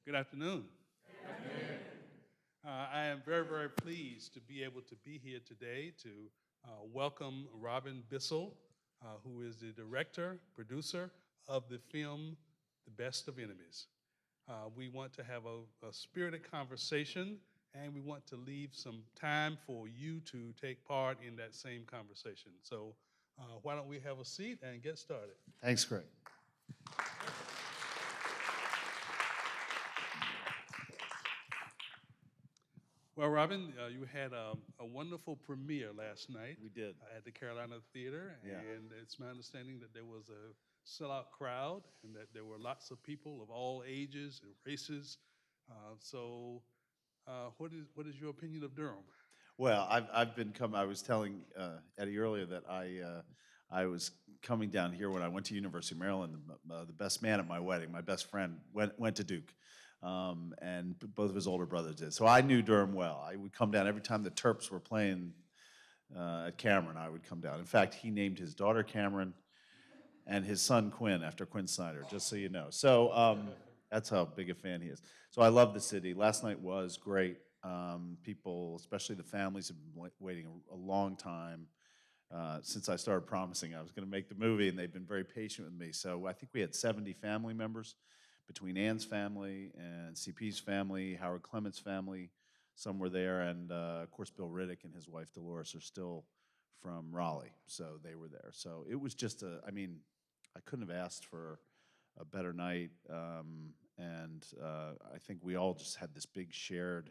Good afternoon. I am very, very pleased to be able to be here today to welcome Robin Bissell, who is the director, producer of the film The Best of Enemies. We want to have a spirited conversation, and we want to leave some time for you to take part in that same conversation. So, why don't we have a seat and get started? Thanks, Greg. Well, Robin, you had a wonderful premiere last night. We did. At the Carolina Theater, Yeah. and it's my understanding that there was a sellout crowd and that there were lots of people of all ages and races. What is your opinion of Durham? Well, I've been coming. I was telling Eddie earlier that I was coming down here when I went to University of Maryland. The best man at my wedding, my best friend, went to Duke, and both of his older brothers did. So I knew Durham well. I would come down every time the Terps were playing at Cameron. I would come down. In fact, he named his daughter Cameron and his son Quinn after Quinn Snyder. Just so you know. So that's how big a fan he is. So I love the city. Last night was great. People, especially the families, have been waiting a long time since I started promising I was going to make the movie, and they've been very patient with me. So I think we had 70 family members between Ann's family and CP's family, Howard Clement's family. Some were there, and of course Bill Riddick and his wife Dolores are still from Raleigh, so they were there. So it was just I couldn't have asked for a better night, and I think we all just had this big shared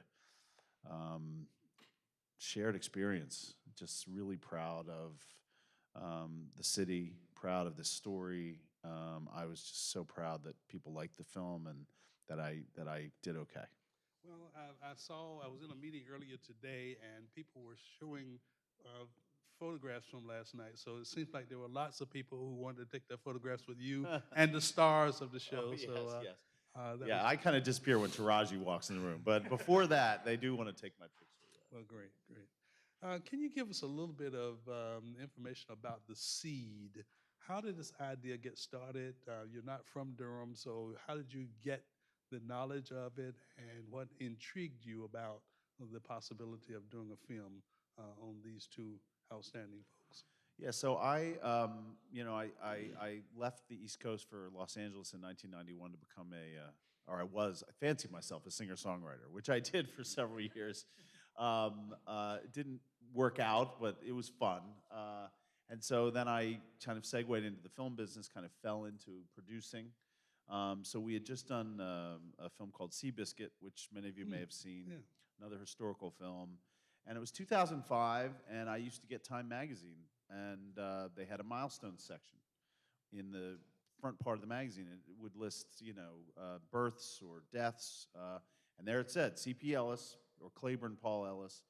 experience. Just really proud of the city, proud of this story. I was just so proud that people liked the film and that I did okay. Well, I was in a meeting earlier today, and people were showing uh, photographs from last night. So it seems like there were lots of people who wanted to take their photographs with you and the stars of the show. Oh, yes, yes. That Yeah, was I kind of disappear when Taraji walks in the room, but before that, they do want to take my picture. well, great, great. Can you give us a little bit of information about the seed? How did this idea get started? You're not from Durham, so how did you get the knowledge of it, and what intrigued you about the possibility of doing a film on these two outstanding folks? Yeah, so I left the East Coast for Los Angeles in 1991 to become I fancied myself a singer-songwriter, which I did for several years. It didn't work out, but it was fun. And so then I kind of segued into the film business, kind of fell into producing. So we had just done a film called Seabiscuit, which many of you may have seen, Yeah. another historical film. And it was 2005, and I used to get Time Magazine, and they had a milestone section in the front part of the magazine. It would list, births or deaths, and there it said C.P. Ellis, or Claiborne Paul Ellis,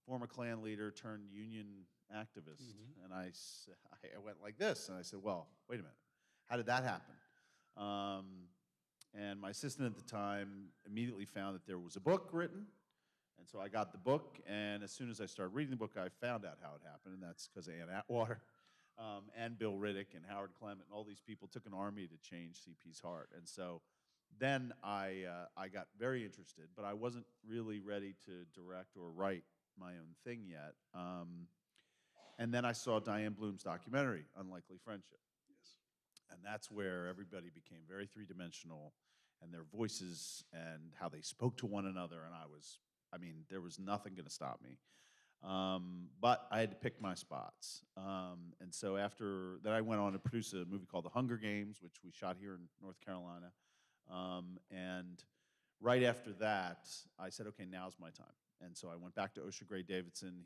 former Klan leader turned Union activist. And I went like this, and I said, well, wait a minute, how did that happen? And my assistant at the time immediately found that there was a book written. And so I got the book, and as soon as I started reading the book, I found out how it happened, and that's because Ann Atwater and Bill Riddick and Howard Clement and all these people took an army to change CP's heart. And so then I got very interested, but I wasn't really ready to direct or write my own thing yet. And then I saw Diane Bloom's documentary, Unlikely Friendship. Yes. And that's where everybody became very three-dimensional, and their voices and how they spoke to one another. And there was nothing going to stop me. But I had to pick my spots. And so after that, I went on to produce a movie called The Hunger Games, which we shot here in North Carolina. And right after that, I said, okay, now's my time. And so I went back to Osher Gray Davidson.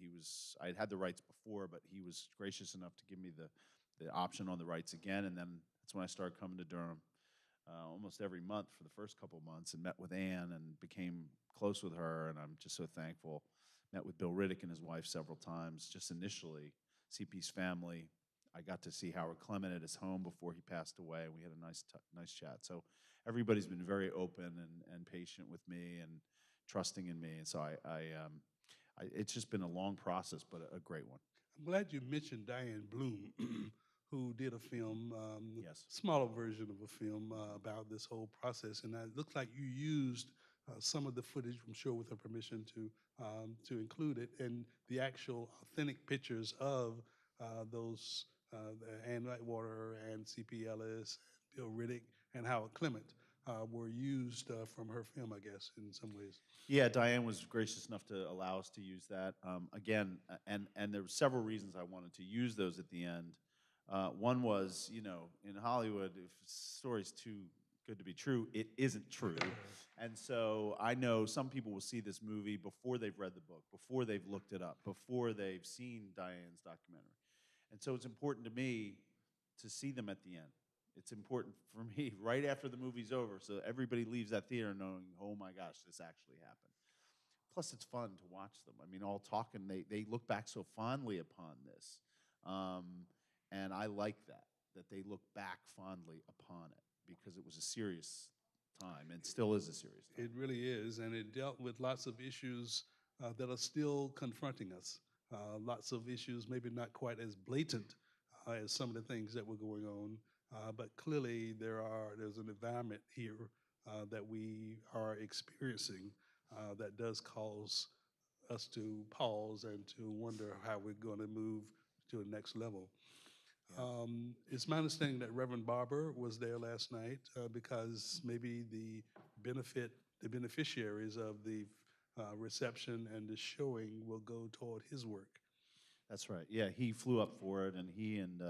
I had the rights before, but he was gracious enough to give me the option on the rights again. And then that's when I started coming to Durham almost every month for the first couple of months, and met with Ann and became close with her. And I'm just so thankful. Met with Bill Riddick and his wife several times, just initially. CP's family. I got to see Howard Clement at his home before he passed away, and we had a nice chat. So everybody's been very open and patient with me and trusting in me. And so it's just been a long process, but a great one. I'm glad you mentioned Diane Bloom, who did a film, Yes. smaller version of a film about this whole process, and it looks like you used some of the footage, I'm sure with her permission, to include it, and the actual authentic pictures of those Ann Atwater and C.P. Ellis, Bill Riddick, and Howard Clement were used from her film, I guess, in some ways. Yeah, Diane was gracious enough to allow us to use that. Again, and there were several reasons I wanted to use those at the end. One was, you know, in Hollywood, if a story's too good to be true, it isn't true. And so I know some people will see this movie before they've read the book, before they've looked it up, before they've seen Diane's documentary. And so it's important to me to see them at the end. It's important for me right after the movie's over, so everybody leaves that theater knowing, oh my gosh, this actually happened. Plus, it's fun to watch them. I mean, all talking, they look back so fondly upon this. Um, and I like that they look back fondly upon it because it was a serious time and still is a serious time. It really is, and it dealt with lots of issues that are still confronting us. Lots of issues, maybe not quite as blatant as some of the things that were going on, but clearly there's an environment here that we are experiencing that does cause us to pause and to wonder how we're going to move to the next level. Yeah. It's my understanding that Reverend Barber was there last night because maybe the beneficiaries of the reception and the showing will go toward his work. That's right. Yeah, he flew up for it, and he and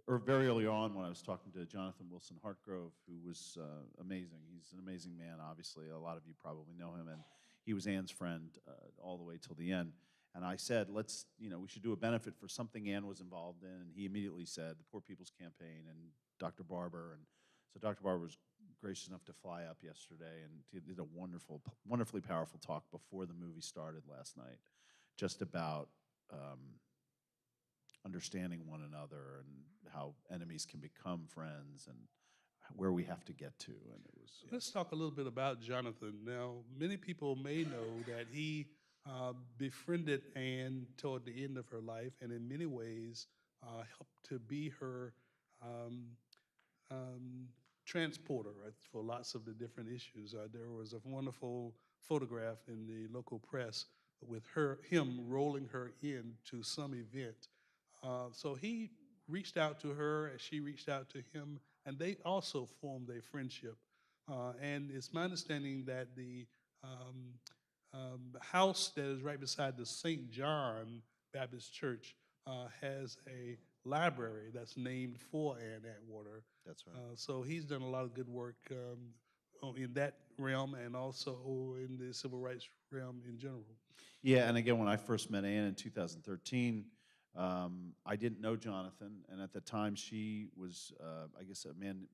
or very early on when I was talking to Jonathan Wilson Hartgrove, who was amazing. He's an amazing man. Obviously, a lot of you probably know him, and he was Ann's friend all the way till the end. And I said, let's, you know, we should do a benefit for something Ann was involved in. And he immediately said, the Poor People's Campaign and Dr. Barber. And so Dr. Barber was gracious enough to fly up yesterday and he did a wonderfully powerful talk before the movie started last night, just about understanding one another and how enemies can become friends and where we have to get to. And it was, yeah. Let's talk a little bit about Jonathan. Now, many people may know that he befriended Anne toward the end of her life, and in many ways helped to be her um, transporter, right, for lots of the different issues. There was a wonderful photograph in the local press with him rolling her into some event. So he reached out to her, and she reached out to him, and they also formed a friendship. And it's my understanding that the house that is right beside the St. John Baptist Church has a library that's named for Ann Atwater. That's right. So he's done a lot of good work in that realm and also in the civil rights realm in general. Yeah, and again, when I first met Ann in 2013, I didn't know Jonathan, and at the time she was, I guess, a man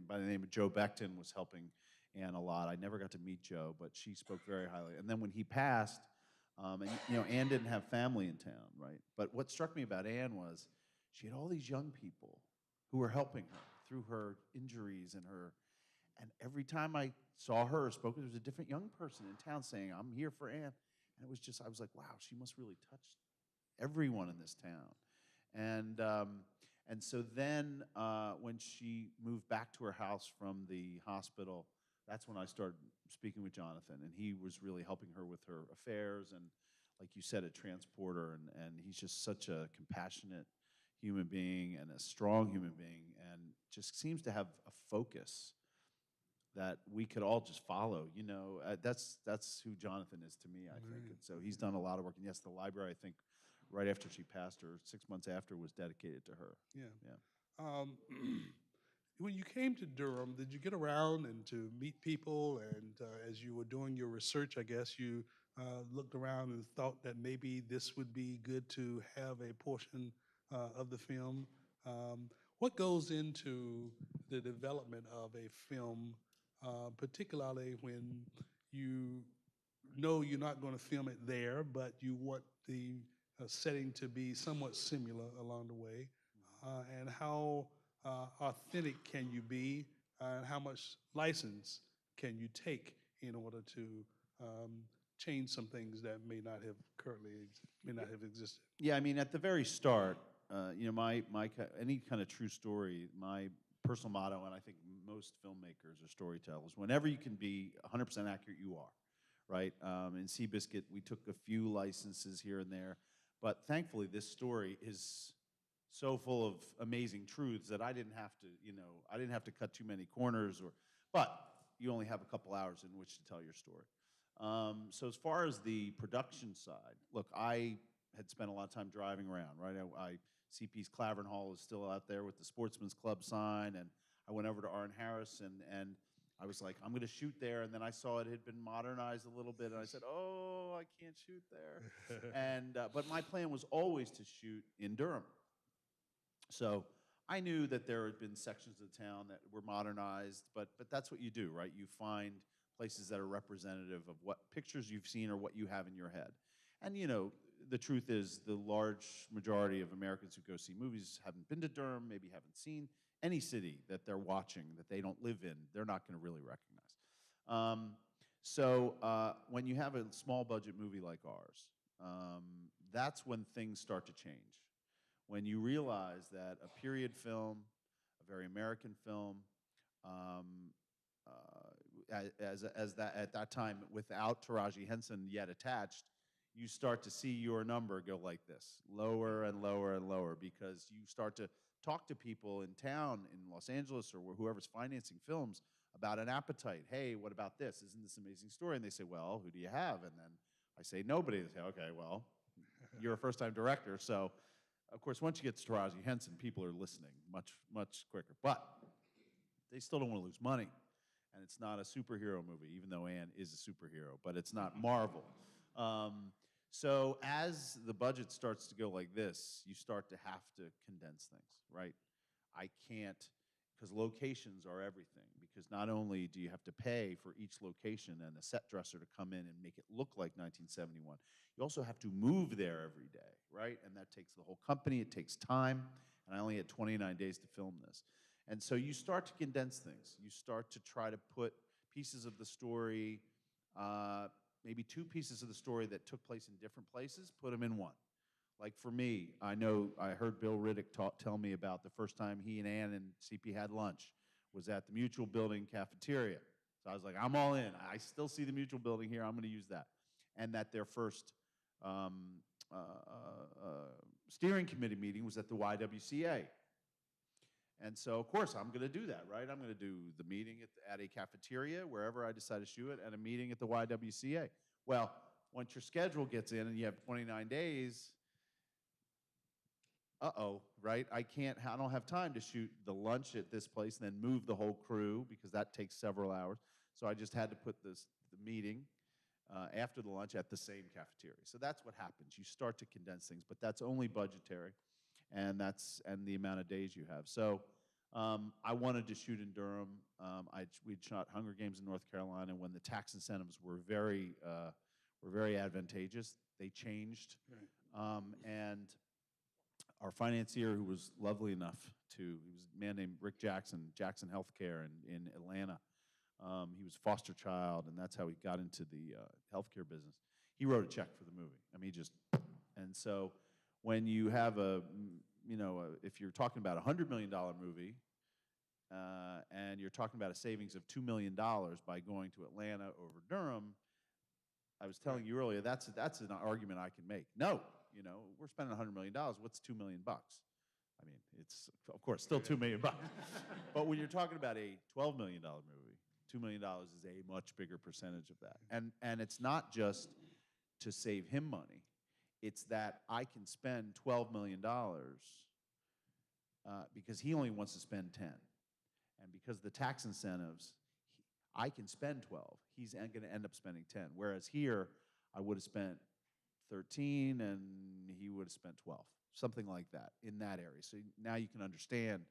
by the name of Joe Beckton was helping Ann a lot. I never got to meet Joe, but she spoke very highly. And then when he passed, and you know, Ann didn't have family in town, right? But what struck me about Ann was she had all these young people who were helping her through her injuries and every time I saw her or spoke, there was a different young person in town saying, "I'm here for Ann," and it was just, I was like, wow, she must really touch everyone in this town. And so then when she moved back to her house from the hospital, that's when I started speaking with Jonathan, and he was really helping her with her affairs and, like you said, a transporter, and he's just such a compassionate human being and a strong human being and just seems to have a focus that we could all just follow. You know, that's who Jonathan is to me, I think. And so he's done a lot of work. And yes, the library, I think, right after she passed, or 6 months after, was dedicated to her. Yeah. Yeah. When you came to Durham, did you get around and to meet people? And as you were doing your research, I guess you looked around and thought that maybe this would be good to have a portion of the film. What goes into the development of a film, particularly when you know you're not going to film it there, but you want the setting to be somewhat similar along the way? And how authentic can you be, and how much license can you take in order to change some things that may not have existed? Yeah, I mean, at the very start, any kind of true story, my personal motto, and I think most filmmakers or storytellers, whenever you can be 100% accurate, you are, right? In Seabiscuit, we took a few licenses here and there, but thankfully this story is so full of amazing truths that I didn't have to cut too many corners, but you only have a couple hours in which to tell your story. So as far as the production side, look, I had spent a lot of time driving around, right? CP's Clavern Hall is still out there with the Sportsman's Club sign, and I went over to Arn Harris, and I was like, I'm going to shoot there, and then I saw it had been modernized a little bit, and I said, oh, I can't shoot there. But my plan was always to shoot in Durham. So I knew that there had been sections of the town that were modernized, but that's what you do, right? You find places that are representative of what pictures you've seen or what you have in your head. And the truth is the large majority of Americans who go see movies haven't been to Durham, maybe haven't seen any city that they're watching that they don't live in, they're not going to really recognize. When you have a small budget movie like ours, that's when things start to change. When you realize that a period film, a very American film, at that time, without Taraji Henson yet attached, you start to see your number go like this, lower and lower and lower, because you start to talk to people in town, in Los Angeles, or whoever's financing films, about an appetite. Hey, what about this? Isn't this an amazing story? And they say, well, who do you have? And then I say, nobody. They say, okay, well, you're a first-time director, so of course, once you get to Taraji Henson, people are listening much, much quicker. But they still don't want to lose money. And it's not a superhero movie, even though Ann is a superhero, but it's not Marvel. So as the budget starts to go like this, you start to have to condense things, right? I can't, because locations are everything, because not only do you have to pay for each location and a set dresser to come in and make it look like 1971, you also have to move there every day, right? And that takes the whole company, it takes time, and I only had 29 days to film this. And so you start to condense things. You start to try to put pieces of the story, maybe two pieces of the story that took place in different places, put them in one. Like for me, I heard Bill Riddick tell me about the first time he and Ann and CP had lunch was at the Mutual Building cafeteria. So I was like, I'm all in. I still see the Mutual Building here. I'm going to use that. And that their first steering committee meeting was at the YWCA. And so, of course, I'm going to do that, right? I'm going to do the meeting at a cafeteria, wherever I decide to shoot it, and a meeting at the YWCA. Well, once your schedule gets in and you have 29 days, right? I don't have time to shoot the lunch at this place and then move the whole crew, because that takes several hours. So I just had to put the meeting after the lunch at the same cafeteria. So that's what happens. You start to condense things, but that's only budgetary. And the amount of days you have. So I wanted to shoot in Durham. We'd shot Hunger Games in North Carolina when the tax incentives were very advantageous. They changed, and our financier, who was lovely enough he was a man named Rick Jackson Healthcare in Atlanta. He was a foster child, and that's how he got into the healthcare business. He wrote a check for the movie. I mean, and so. When you have if you're talking about a $100 million movie, and you're talking about a savings of $2 million by going to Atlanta over Durham, I was telling you earlier, that's an argument I can make. No, we're spending $100 million. What's $2 million? I mean, it's, of course, still $2 million. But when you're talking about a $12 million movie, $2 million is a much bigger percentage of that. And it's not just to save him money. It's that I can spend $12 million because he only wants to spend 10. And because of the tax incentives, I can spend 12. He's going to end up spending 10. Whereas here, I would have spent 13 and he would have spent 12. Something like that in that area. So now you can understand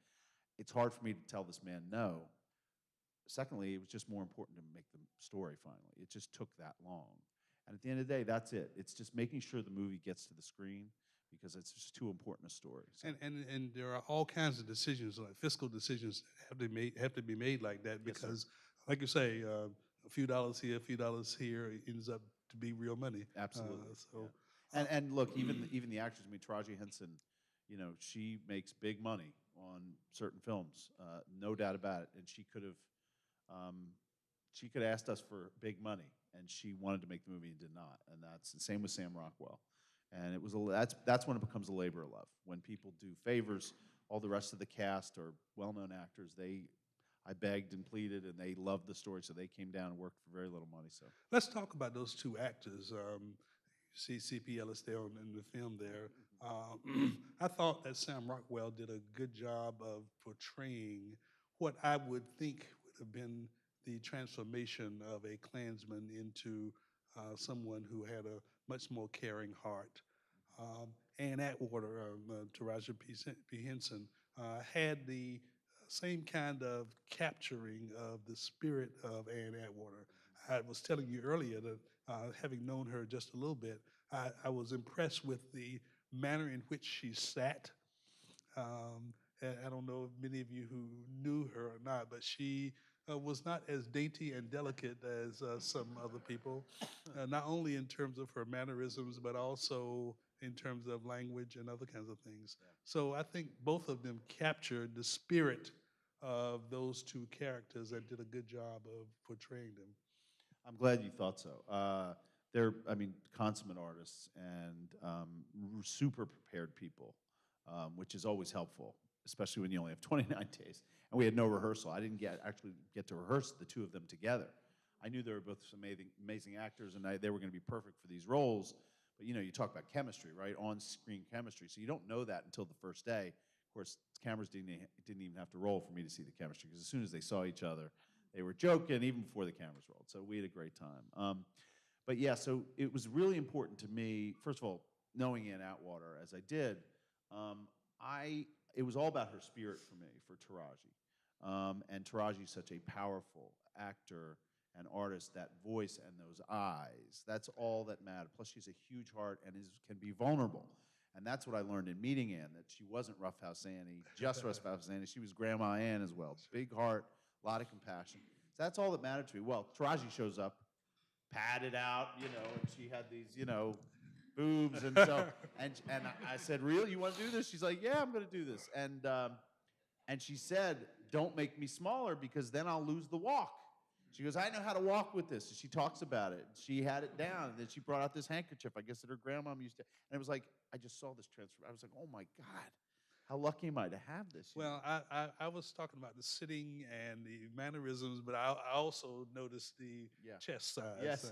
it's hard for me to tell this man no. Secondly, it was just more important to make the story finally. It just took that long. And at the end of the day, that's it. It's just making sure the movie gets to the screen, because it's just too important a story. So. And there are all kinds of decisions, like fiscal decisions, have to be made like that, because, like you say, a few dollars here, ends up to be real money. Absolutely. So, yeah. And look, even the actors. I mean, Taraji Henson, she makes big money on certain films, no doubt about it. And um, she could have asked us for big money, and she wanted to make the movie and did not. And that's the same with Sam Rockwell. And that's when it becomes a labor of love. When people do favors, all the rest of the cast are well-known actors. I begged and pleaded, and they loved the story, so they came down and worked for very little money. So Let's talk about those two actors. You see C.P. Ellis there in the film there. I thought that Sam Rockwell did a good job of portraying what I would think would have been the transformation of a Klansman into someone who had a much more caring heart. Ann Atwater, Taraji P. Henson, had the same kind of capturing of the spirit of Ann Atwater. I was telling you earlier that having known her just a little bit, I was impressed with the manner in which she sat. And I don't know if many of you who knew her or not, but she was not as dainty and delicate as some other people, not only in terms of her mannerisms, but also in terms of language and other kinds of things. So I think both of them captured the spirit of those two characters and did a good job of portraying them. I'm glad you thought so. They're, consummate artists and super prepared people, which is always helpful, especially when you only have 29 days. And we had no rehearsal. I didn't actually get to rehearse the two of them together. I knew they were both amazing actors, and they were going to be perfect for these roles. But you talk about chemistry, right? On-screen chemistry. So you don't know that until the first day. Of course, cameras didn't even have to roll for me to see the chemistry, because as soon as they saw each other, they were joking even before the cameras rolled. So we had a great time. But yeah, so it was really important to me, first of all, knowing Ann Atwater as I did, it was all about her spirit for me, for Taraji. And Taraji's such a powerful actor and artist, that voice and those eyes, that's all that mattered. Plus, she's a huge heart and can be vulnerable. And that's what I learned in meeting Ann, that she wasn't Roughhouse Annie, just Roughhouse Annie. She was Grandma Ann as well. Big heart, a lot of compassion. So that's all that mattered to me. Well, Taraji shows up, padded out, and she had these, boobs, and so, and I said, "Really, you want to do this?" She's like, "Yeah, I'm going to do this." And she said, "Don't make me smaller, because then I'll lose the walk." She goes, "I know how to walk with this." And she talks about it. She had it down, and then she brought out this handkerchief, I guess, that her grandmom used to. And it was like, I just saw this transfer. I was like, "Oh my God, how lucky am I to have this?" Well, I was talking about the sitting and the mannerisms, but I also noticed the chest size. Yes.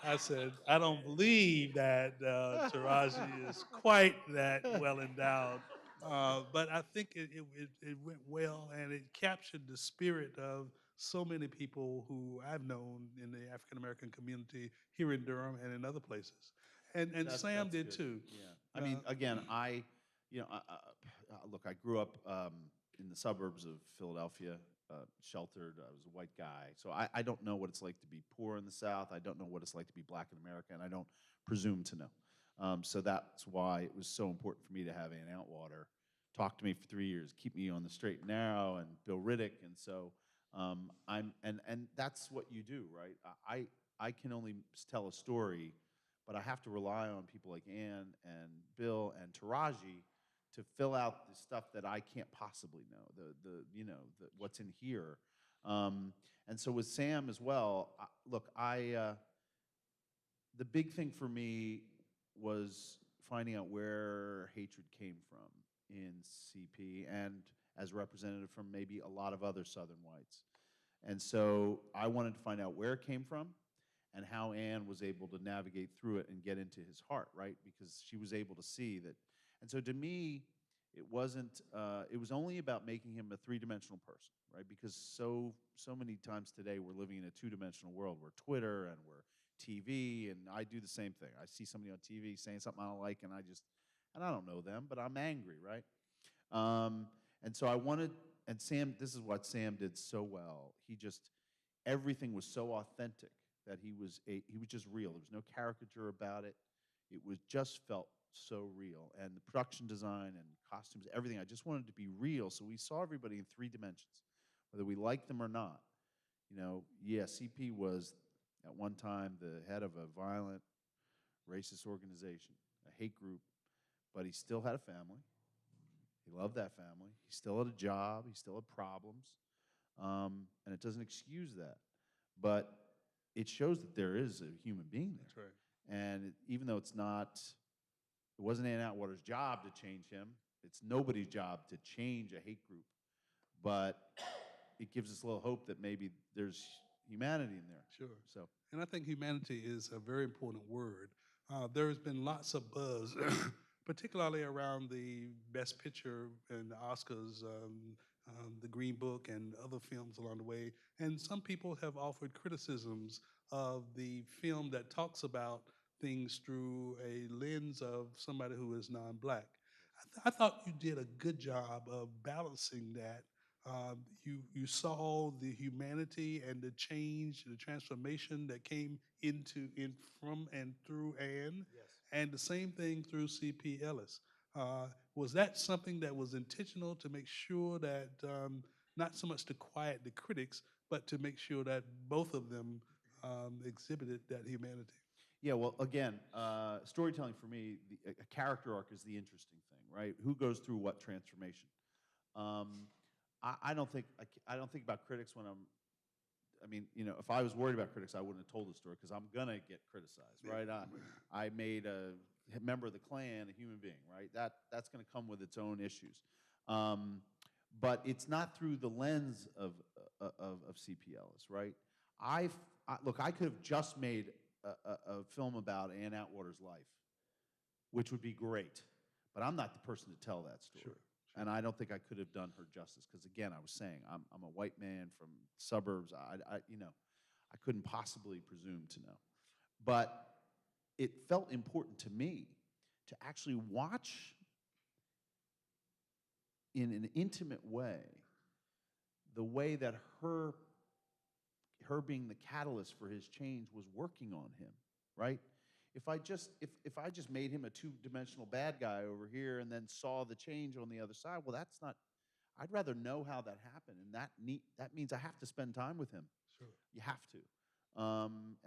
I said, I don't believe that Taraji is quite that well endowed. But I think it went well, and it captured the spirit of so many people who I've known in the African American community here in Durham and in other places. And Sam did good. too. Yeah. Again, look, I grew up in the suburbs of Philadelphia, sheltered. I was a white guy. So I don't know what it's like to be poor in the South. I don't know what it's like to be black in America, and I don't presume to know. So that's why it was so important for me to have Ann Atwater talk to me for 3 years, keep me on the straight and narrow, and Bill Riddick. And so and that's what you do, right? I can only tell a story, but I have to rely on people like Ann and Bill and Taraji to fill out the stuff that I can't possibly know, what's in here. And so with Sam as well, look, the big thing for me was finding out where hatred came from in CP, and as representative from maybe a lot of other Southern whites. And so I wanted to find out where it came from and how Ann was able to navigate through it and get into his heart, right? Because she was able to see that. And so to me, it wasn't, it was only about making him a three-dimensional person, right? Because so many times today we're living in a two-dimensional world. We're Twitter and we're TV, and I do the same thing. I see somebody on TV saying something I don't like, and I don't know them, but I'm angry, right? And so I wanted, and Sam, this is what Sam did so well. Everything was so authentic that he was just real. There was no caricature about it. It just felt so real. And the production design and costumes, everything, I just wanted it to be real. So we saw everybody in three dimensions, whether we liked them or not. CP was at one time the head of a violent, racist organization, a hate group, but he still had a family. He loved that family. He still had a job. He still had problems. And it doesn't excuse that. But it shows that there is a human being there. That's right. And even though it wasn't Ann Atwater's job to change him, it's nobody's job to change a hate group. But it gives us a little hope that maybe there's humanity in there. Sure. So, And I think humanity is a very important word. There has been lots of buzz, particularly around the Best Picture and the Oscars, the Green Book, and other films along the way. And some people have offered criticisms of the film that talks about things through a lens of somebody who is non-black. I thought you did a good job of balancing that. You saw the humanity and the change, the transformation that came from and through Anne, yes. and the same thing through C.P. Ellis. Was that something that was intentional to make sure that not so much to quiet the critics, but to make sure that both of them exhibited that humanity? Yeah, well, again, storytelling for me, a character arc is the interesting thing, right? Who goes through what transformation? I don't think about critics when I mean, if I was worried about critics, I wouldn't have told the story because I'm gonna get criticized, right? I made a member of the Klan a human being, right? That's gonna come with its own issues, but it's not through the lens of C.P. Ellis, right? Look, I could have just made a film about Ann Atwater's life, which would be great, but I'm not the person to tell that story. Sure. And I don't think I could have done her justice because, again, I was saying I'm a white man from suburbs. I couldn't possibly presume to know, but it felt important to me to actually watch in an intimate way the way that her being the catalyst for his change was working on him, right? If I just made him a two-dimensional bad guy over here and then saw the change on the other side, well, that's not. I'd rather know how that happened, and that means I have to spend time with him. Sure. You have to,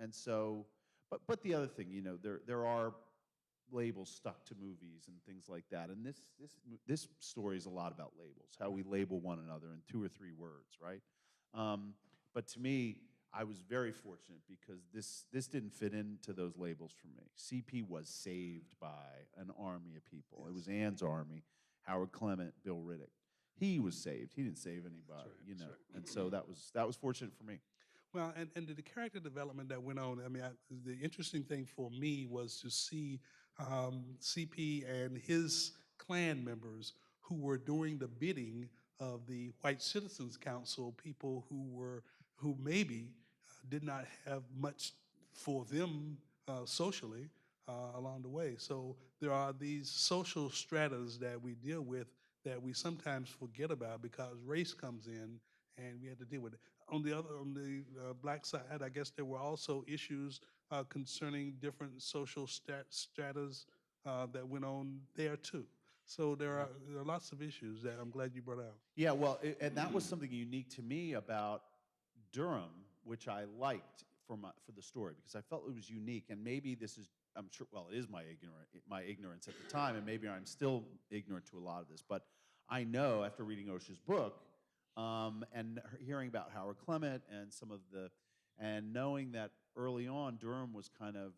and so. But the other thing, there are labels stuck to movies and things like that, and this story is a lot about labels, how we label one another in 2 or 3 words, right? But to me, I was very fortunate because this didn't fit into those labels for me. CP was saved by an army of people. Yes. It was Ann's army, Howard Clement, Bill Riddick. He was saved. He didn't save anybody, That's right. And so that was fortunate for me. Well, and the character development that went on, I mean, the interesting thing for me was to see CP and his Klan members who were doing the bidding of the White Citizens Council, people who maybe did not have much for them socially along the way. So there are these social stratas that we deal with that we sometimes forget about because race comes in and we had to deal with it. On the black side, I guess there were also issues concerning different social stratas that went on there too. So there are lots of issues that I'm glad you brought out. Yeah, well, and that was something unique to me about Durham, which I liked for the story because I felt it was unique, and maybe this is, I'm sure, well, it is my ignorance at the time, and maybe I'm still ignorant to a lot of this, but I know after reading Osha's book and hearing about Howard Clement and and knowing that early on Durham was kind of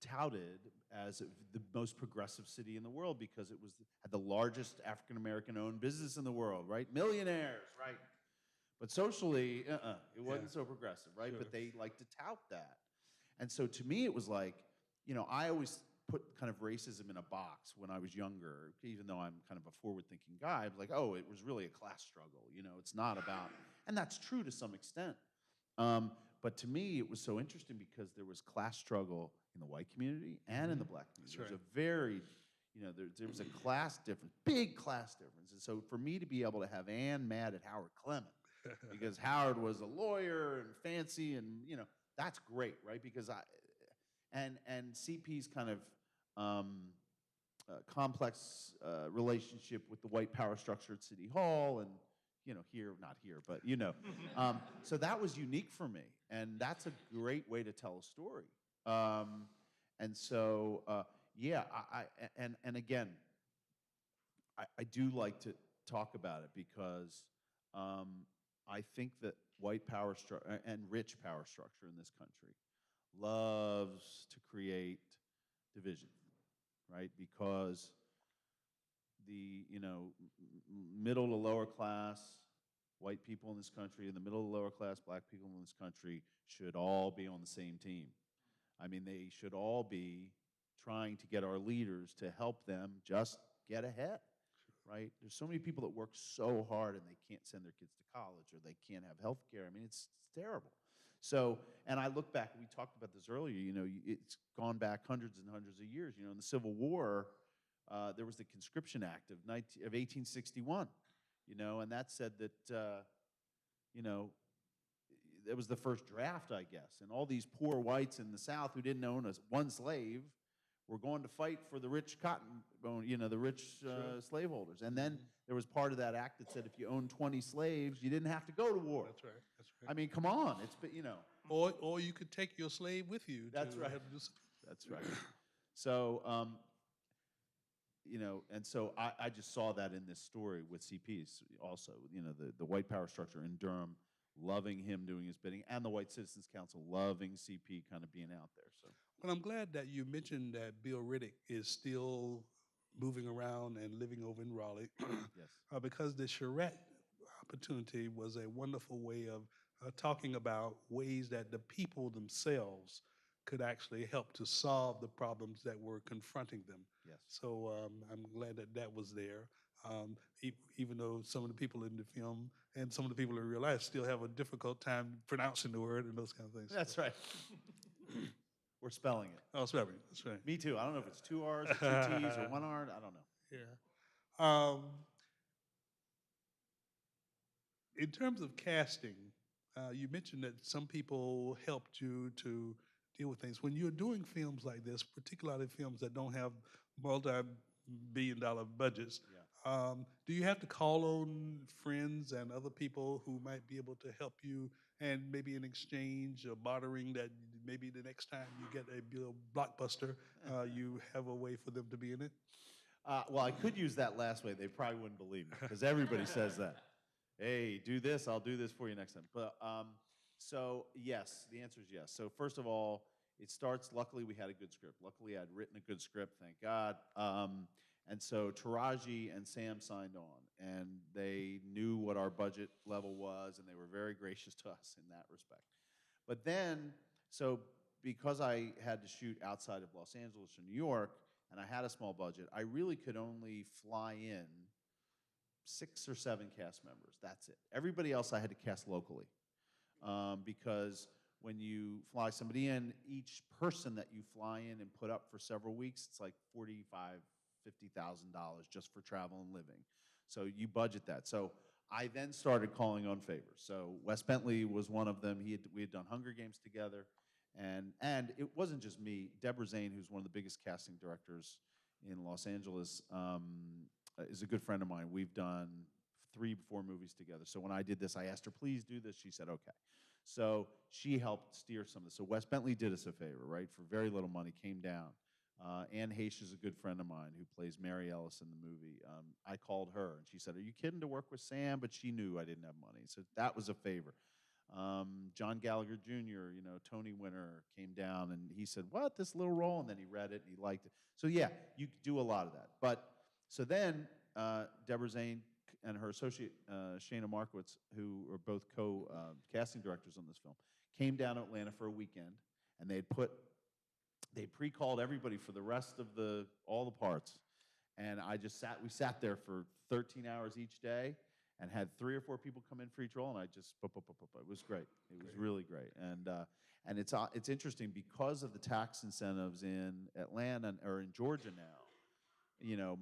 touted as the most progressive city in the world because it had the largest African American owned business in the world, right? Millionaires, right? But socially, it wasn't so progressive, right? Sure. But they like to tout that. And so to me, it was like, I always put kind of racism in a box when I was younger, even though I'm kind of a forward-thinking guy. I was like, oh, it was really a class struggle. It's not about, and that's true to some extent. But to me, it was so interesting because there was class struggle in the white community and in the black community. That's There was a very, there was a class difference, big class difference. And so for me to be able to have Ann mad at Howard Clement, because Howard was a lawyer and fancy and, that's great, right? Because and CP's kind of complex relationship with the white power structure at City Hall and, not here, but, so that was unique for me. And that's a great way to tell a story. And so Yeah, and again, I do like to talk about it because I think that white power structure and rich power structure in this country loves to create division, right? Because the middle to lower class white people in this country and the middle to lower class black people in this country should all be on the same team. I mean, they should all be trying to get our leaders to help them just get ahead, right? There's so many people that work so hard and they can't send their kids to college or they can't have health care. I mean, it's terrible. So, and I look back, we talked about this earlier, it's gone back hundreds and hundreds of years. In the Civil War, there was the Conscription Act of 1861, and that said that, you know, it was the first draft, I guess, and all these poor whites in the South who didn't own one slave were going to fight for the rich the rich slaveholders. And then there was part of that act that said if you owned 20 slaves, you didn't have to go to war. That's right. That's right. I mean, come on, Or you could take your slave with you. That's right. That's right. So, and so I just saw that in this story with CPs also, the white power structure in Durham loving him doing his bidding, and the White Citizens Council loving CP kind of being out there. So, well, I'm glad that you mentioned that Bill Riddick is still moving around and living over in Raleigh, yes. Because the charrette opportunity was a wonderful way of talking about ways that the people themselves could actually help to solve the problems that were confronting them. Yes. So I'm glad that that was there. Even though some of the people in the film and some of the people in real life still have a difficult time pronouncing the word and those kind of things. That's right. We're spelling it. Oh, spelling. That's right. Me too. I don't know if it's 2 R's or 2 T's or 1 R. I don't know. Yeah. In terms of casting, you mentioned that some people helped you to deal with things. When you're doing films like this, particularly films that don't have multi-billion-dollar budgets, do you have to call on friends and other people who might be able to help you, and maybe in exchange or bartering that maybe the next time you get a blockbuster, you have a way for them to be in it? Well, I could use that last way. They probably wouldn't believe me because everybody says that. Hey, do this, I'll do this for you next time. But so yes, the answer is yes. So first of all, it starts, luckily we had a good script. Luckily I'd written a good script, thank God. And so Taraji and Sam signed on, and they knew what our budget level was, and they were very gracious to us in that respect. But then, so because I had to shoot outside of Los Angeles or New York, and I had a small budget, I really could only fly in 6 or 7 cast members. That's it. Everybody else I had to cast locally, because when you fly somebody in, each person that you fly in and put up for several weeks, it's like $50,000 just for travel and living. So you budget that. So I then started calling on favors. So Wes Bentley was one of them. We had done Hunger Games together, and it wasn't just me. Deborah Zane, who's one of the biggest casting directors in Los Angeles, is a good friend of mine. We've done 3 or 4 movies together. So when I did this, I asked her, please do this. She said, okay. So she helped steer some of this. So Wes Bentley did us a favor, right? For very little money, came down. Ann Heche is a good friend of mine who plays Mary Ellis in the movie. I called her, and she said, are you kidding to work with Sam? But she knew I didn't have money. So that was a favor. John Gallagher Jr., Tony winner, came down, and he said, what, this little role? And then he read it, and he liked it. So yeah, you do a lot of that. But so then Deborah Zane and her associate, Shana Markowitz, who are both co-casting directors on this film, came down to Atlanta for a weekend, and they pre-called everybody for the rest of all the parts. And we sat there for 13 hours each day and had 3 or 4 people come in for each role, and I just, it was great. It was really great. And it's interesting because of the tax incentives in Atlanta or in Georgia now,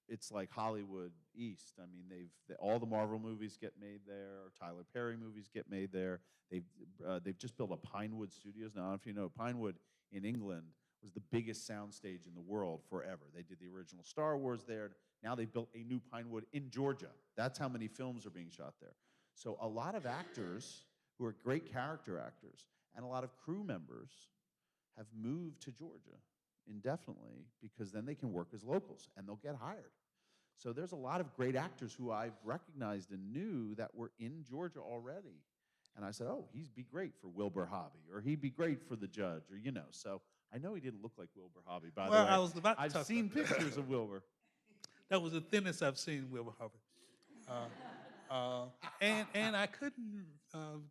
it's like Hollywood East. I mean, all the Marvel movies get made there, or Tyler Perry movies get made there. They've just built up Pinewood Studios. Now, I don't know if you know, Pinewood in England was the biggest soundstage in the world forever. They did the original Star Wars there. Now they built a new Pinewood in Georgia. That's how many films are being shot there. So a lot of actors who are great character actors and a lot of crew members have moved to Georgia. indefinitely because then they can work as locals and they'll get hired. So there's a lot of great actors who I've recognized and knew that were in Georgia already. And I said, oh, he'd be great for Wilbur Hobby, or he'd be great for the judge, or, you know. So I know he didn't look like Wilbur Hobby, by the Well, way. I was about to I've talk seen about that. pictures of Wilbur. That was the thinnest I've seen Wilbur Hobby. And I couldn't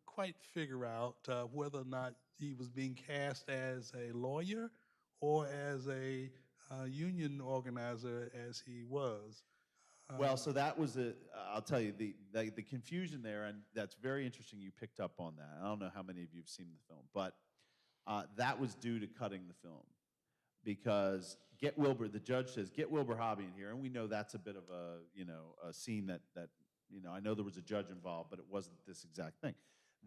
quite figure out whether or not he was being cast as a lawyer or as a union organizer as he was. Well, so that was I'll tell you, the confusion there, and that's very interesting you picked up on that. I don't know how many of you have seen the film, but that was due to cutting the film. Because get Wilbur, the judge says, get Wilbur Hobby in here, and we know that's a bit of a, you know, a scene that I know there was a judge involved, but it wasn't this exact thing.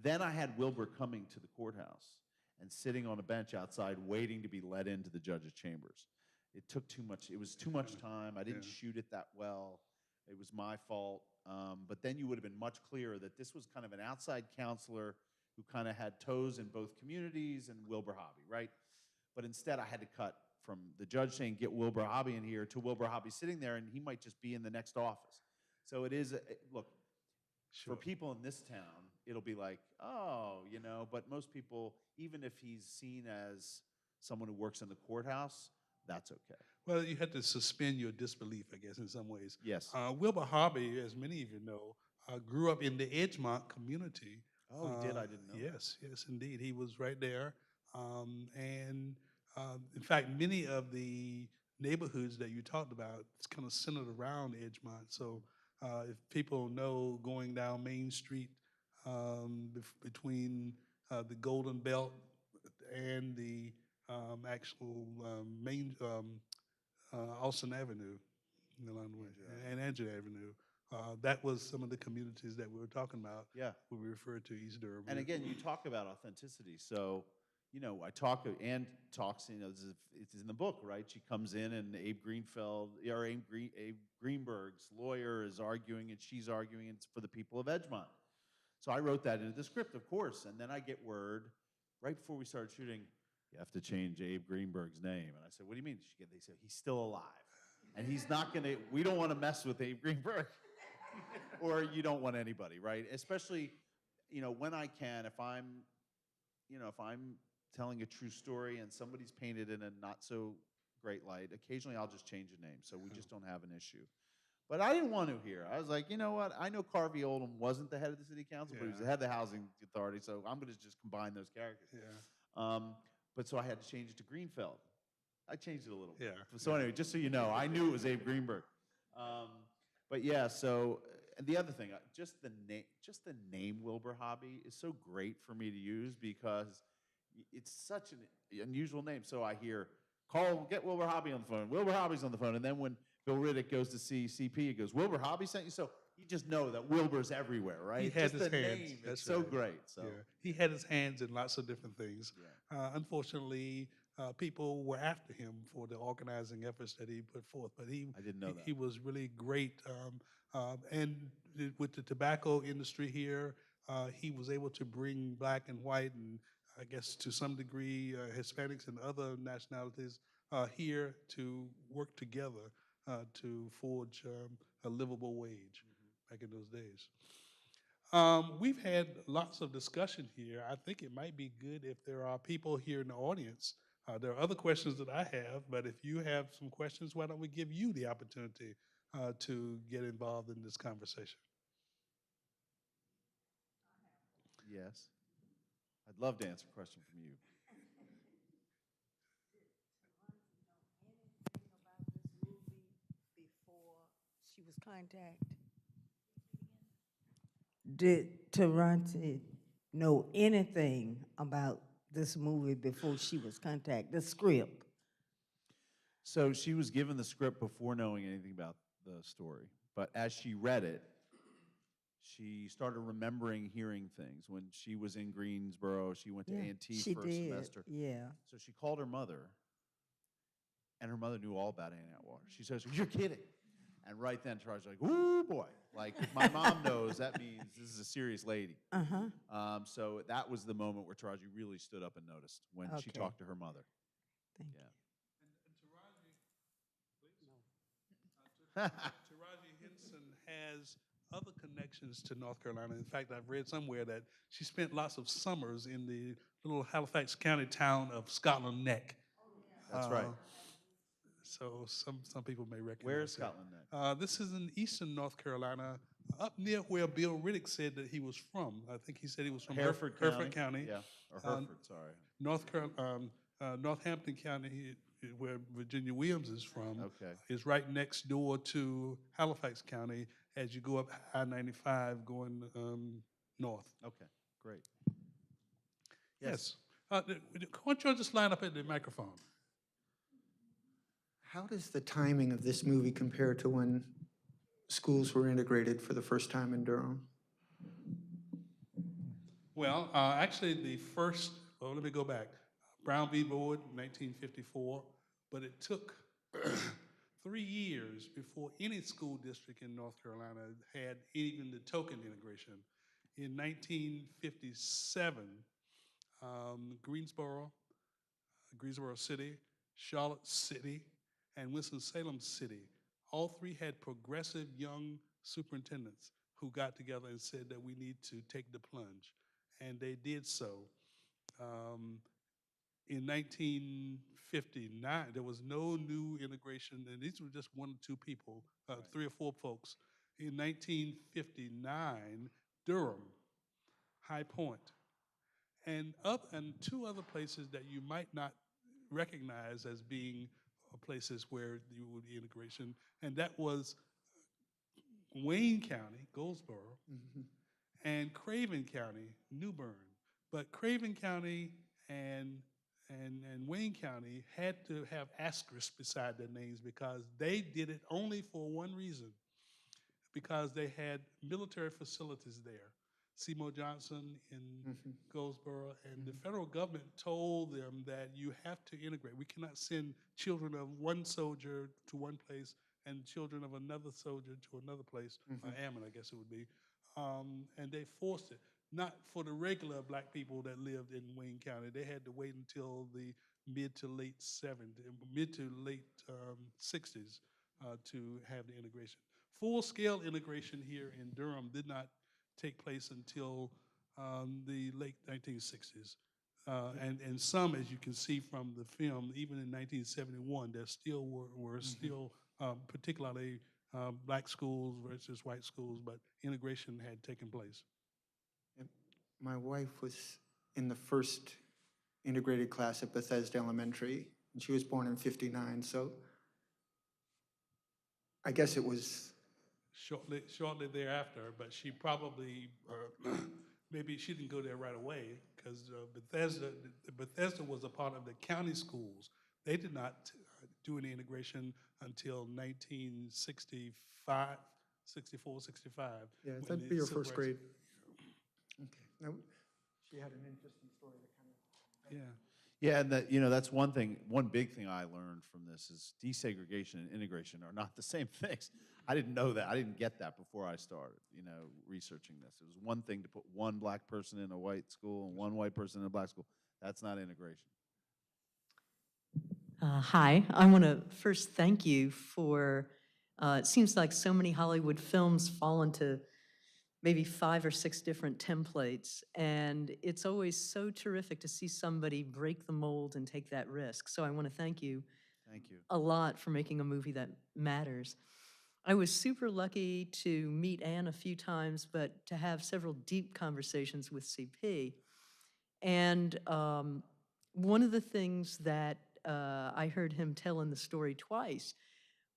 Then I had Wilbur coming to the courthouse and sitting on a bench outside waiting to be let into the judge's chambers. It took too much, it was too much time. I didn't shoot it that well. It was my fault. But then you would have been much clearer that this was kind of an outside counselor who kind of had toes in both communities and Wilbur Hobby, right? But instead, I had to cut from the judge saying, get Wilbur Hobby in here, to Wilbur Hobby sitting there, and he might just be in the next office. So it is, look, for people in this town, it'll be like, oh, you know, but most people, even if he's seen as someone who works in the courthouse, that's okay. Well, you had to suspend your disbelief, I guess, in some ways. Yes. Wilbur Hobby, as many of you know, grew up in the Edgemont community. Oh, he did? I didn't know. Yes, yes, indeed. He was right there. In fact, many of the neighborhoods that you talked about, it's kind of centered around Edgemont. So if people know going down Main Street between the Golden Belt and the actual main Austin Avenue, along the way, and Angela Avenue. That was some of the communities that we were talking about. Yeah. When we referred to East Durham. And again, you talk about authenticity. So, you know, Ann talks, you know, it's in the book, right? She comes in and Abe Greenberg's lawyer is arguing and she's arguing, and it's for the people of Edgemont. So I wrote that into the script, of course. And then I get word right before we started shooting, you have to change Abe Greenberg's name. And I said, what do you mean? They said, he's still alive. And he's not going to, we don't want to mess with Abe Greenberg. Or you don't want anybody, right? Especially, you know, when I can, if I'm telling a true story and somebody's painted in a not so great light, occasionally I'll just change a name. So we just don't have an issue. But I didn't want to here. I was like, you know what? I know Carvey Oldham wasn't the head of the city council, but he was the head of the housing authority. So I'm going to just combine those characters. Yeah. But so I had to change it to Greenfeld. I changed it a little bit. Yeah. So anyway, just so you know, I knew it was Abe Greenberg. But yeah, so and the other thing, just the name Wilbur Hobby is so great for me to use because it's such an unusual name. So I hear, get Wilbur Hobby on the phone. Wilbur Hobby's on the phone. And then when Bill Riddick goes to see CP, he goes, Wilbur Hobby sent you? So you just know that Wilbur's everywhere, right? He had just his the hands. name, That's it's so right. great. So yeah. He had his hands in lots of different things. Yeah. Unfortunately, people were after him for the organizing efforts that he put forth. But I didn't know that. He was really great. And with the tobacco industry here, he was able to bring black and white and I guess to some degree Hispanics and other nationalities here to work together to forge a livable wage back in those days. We've had lots of discussion here. I think it might be good if there are people here in the audience. There are other questions that I have, but if you have some questions, why don't we give you the opportunity to get involved in this conversation? Yes. I'd love to answer a question from you. Before she was contacted? Did Taranti know anything about this movie before she was contacted, the script? So she was given the script before knowing anything about the story. But as she read it, she started remembering hearing things. When she was in Greensboro, she went to A&T for a semester. Yeah. So she called her mother, and her mother knew all about Ann Atwater. She says, you're kidding. And right then, Taraji's like, ooh, boy. Like, if my mom knows, that means this is a serious lady. So that was the moment where Taraji really stood up and noticed when she talked to her mother. Thank you. Taraji Henson has other connections to North Carolina. In fact, I've read somewhere that she spent lots of summers in the little Halifax County town of Scotland Neck. That's right. So some people may recognize Where is that. Scotland Neck? This is in eastern North Carolina, up near where Bill Riddick said that he was from. I think he said he was from Hereford County. Yeah, or Um, Hereford, sorry. Northampton County, where Virginia Williams is from, Okay. is right next door to Halifax County as you go up I-95 going north. Okay, great. Yes. Why don't you just line up at the microphone? How does the timing of this movie compare to when schools were integrated for the first time in Durham? Well, actually, let me go back. Brown v. Board, 1954, but it took 3 years before any school district in North Carolina had even the token integration. In 1957, Greensboro City, Charlotte City, and Winston-Salem City, all three had progressive young superintendents who got together and said that we need to take the plunge. And they did so. In 1959, there was no new integration, and these were just 1 or 2 people, 3 or 4 folks. In 1959, Durham, High Point, and 2 other places that you might not recognize as being places where you would integration, and that was Wayne County, Goldsboro, and Craven County, New Bern. But Craven County and Wayne County had to have asterisks beside their names because they did it only for one reason, because they had military facilities there. Seymour Johnson in Goldsboro, and the federal government told them that you have to integrate. We cannot send children of one soldier to one place and children of another soldier to another place, airmen, I guess it would be, and they forced it. Not for the regular black people that lived in Wayne County. They had to wait until the mid to late 60s to have the integration. Full-scale integration here in Durham did not take place until the late 1960s. And some, as you can see from the film, even in 1971, there still were still particularly black schools versus white schools, but integration had taken place. My wife was in the first integrated class at Bethesda Elementary, and she was born in '59, so I guess it was. Shortly thereafter, but she probably, maybe she didn't go there right away because Bethesda was a part of the county schools. They did not do any integration until 1965, 64, 65. Yeah, when that'd the be your civil first rights- grade. Okay. Now, she had an interesting story to kind of. Yeah. Yeah, and that's one big thing I learned from this is desegregation and integration are not the same things. I didn't know that. I didn't get that before I started, researching this. It was one thing to put one black person in a white school and one white person in a black school. That's not integration. Hi, I want to first thank you for, it seems like so many Hollywood films fall into maybe 5 or 6 different templates, and it's always so terrific to see somebody break the mold and take that risk. So I want to thank you. Thank you. A lot for making a movie that matters. I was super lucky to meet Ann a few times, but to have several deep conversations with CP. And one of the things that I heard him tell in the story twice